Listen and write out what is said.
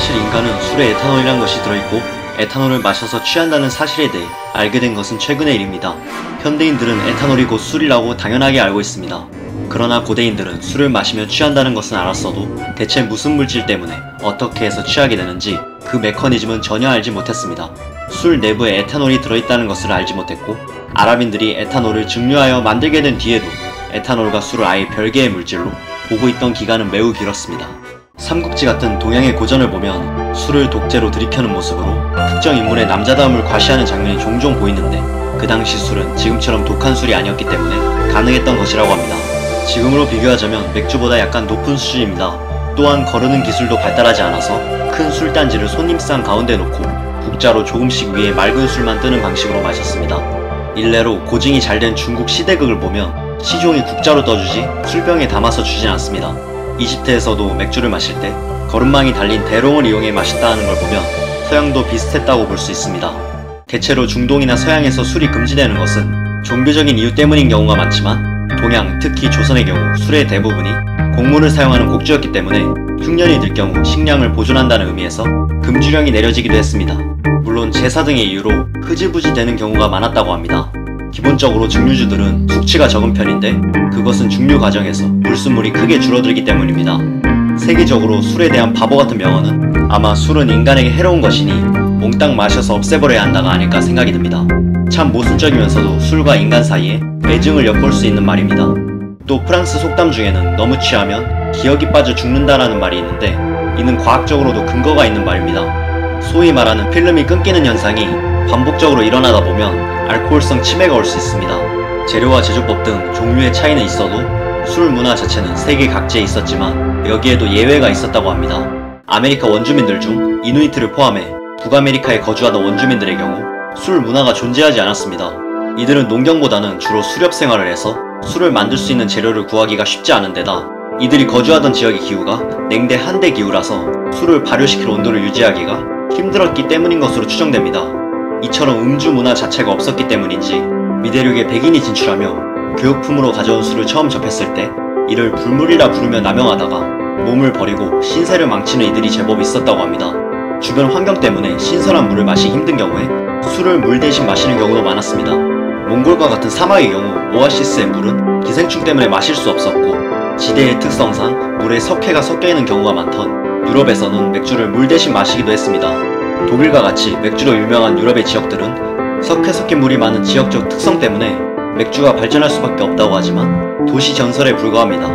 사실 인간은 술에 에탄올이란 것이 들어있고 에탄올을 마셔서 취한다는 사실에 대해 알게 된 것은 최근의 일입니다. 현대인들은 에탄올이 곧 술이라고 당연하게 알고 있습니다. 그러나 고대인들은 술을 마시면 취한다는 것은 알았어도 대체 무슨 물질 때문에 어떻게 해서 취하게 되는지 그 메커니즘은 전혀 알지 못했습니다. 술 내부에 에탄올이 들어있다는 것을 알지 못했고 아랍인들이 에탄올을 증류하여 만들게 된 뒤에도 에탄올과 술을 아예 별개의 물질로 보고 있던 기간은 매우 길었습니다. 삼국지 같은 동양의 고전을 보면 술을 독재로 들이켜는 모습으로 특정 인물의 남자다움을 과시하는 장면이 종종 보이는데 그 당시 술은 지금처럼 독한 술이 아니었기 때문에 가능했던 것이라고 합니다. 지금으로 비교하자면 맥주보다 약간 높은 수준입니다. 또한 거르는 기술도 발달하지 않아서 큰 술단지를 손님상 가운데 놓고 국자로 조금씩 위에 맑은 술만 뜨는 방식으로 마셨습니다. 일례로 고증이 잘된 중국 시대극을 보면 시종이 국자로 떠주지 술병에 담아서 주진 않습니다. 이집트에서도 맥주를 마실 때 거름망이 달린 대롱을 이용해 마셨다 하는 걸 보면 서양도 비슷했다고 볼 수 있습니다. 대체로 중동이나 서양에서 술이 금지되는 것은 종교적인 이유 때문인 경우가 많지만 동양, 특히 조선의 경우 술의 대부분이 곡물을 사용하는 곡주였기 때문에 흉년이 들 경우 식량을 보존한다는 의미에서 금주령이 내려지기도 했습니다. 물론 제사 등의 이유로 흐지부지 되는 경우가 많았다고 합니다. 기본적으로 증류주들은 숙취가 적은 편인데 그것은 증류 과정에서 불순물이 크게 줄어들기 때문입니다. 세계적으로 술에 대한 바보 같은 명언은 아마 술은 인간에게 해로운 것이니 몽땅 마셔서 없애버려야 한다가 아닐까 생각이 듭니다. 참 모순적이면서도 술과 인간 사이에 애증을 엿볼 수 있는 말입니다. 또 프랑스 속담 중에는 너무 취하면 기억이 빠져 죽는다라는 말이 있는데 이는 과학적으로도 근거가 있는 말입니다. 소위 말하는 필름이 끊기는 현상이 반복적으로 일어나다 보면 알코올성 치매가 올 수 있습니다. 재료와 제조법 등 종류의 차이는 있어도 술 문화 자체는 세계 각지에 있었지만 여기에도 예외가 있었다고 합니다. 아메리카 원주민들 중 이누이트를 포함해 북아메리카에 거주하던 원주민들의 경우 술 문화가 존재하지 않았습니다. 이들은 농경보다는 주로 수렵 생활을 해서 술을 만들 수 있는 재료를 구하기가 쉽지 않은 데다 이들이 거주하던 지역의 기후가 냉대 한대 기후라서 술을 발효시킬 온도를 유지하기가 힘들었기 때문인 것으로 추정됩니다. 이처럼 음주 문화 자체가 없었기 때문인지 미대륙에 백인이 진출하며 교육품으로 가져온 술을 처음 접했을 때 이를 불물이라 부르며 남용하다가 몸을 버리고 신세를 망치는 이들이 제법 있었다고 합니다. 주변 환경 때문에 신선한 물을 마시기 힘든 경우에 술을 물 대신 마시는 경우도 많았습니다. 몽골과 같은 사막의 경우 오아시스의 물은 기생충 때문에 마실 수 없었고 지대의 특성상 물에 석회가 섞여있는 경우가 많던 유럽에서는 맥주를 물 대신 마시기도 했습니다. 독일과 같이 맥주로 유명한 유럽의 지역들은 석회 섞인 물이 많은 지역적 특성 때문에 맥주가 발전할 수밖에 없다고 하지만 도시 전설에 불과합니다.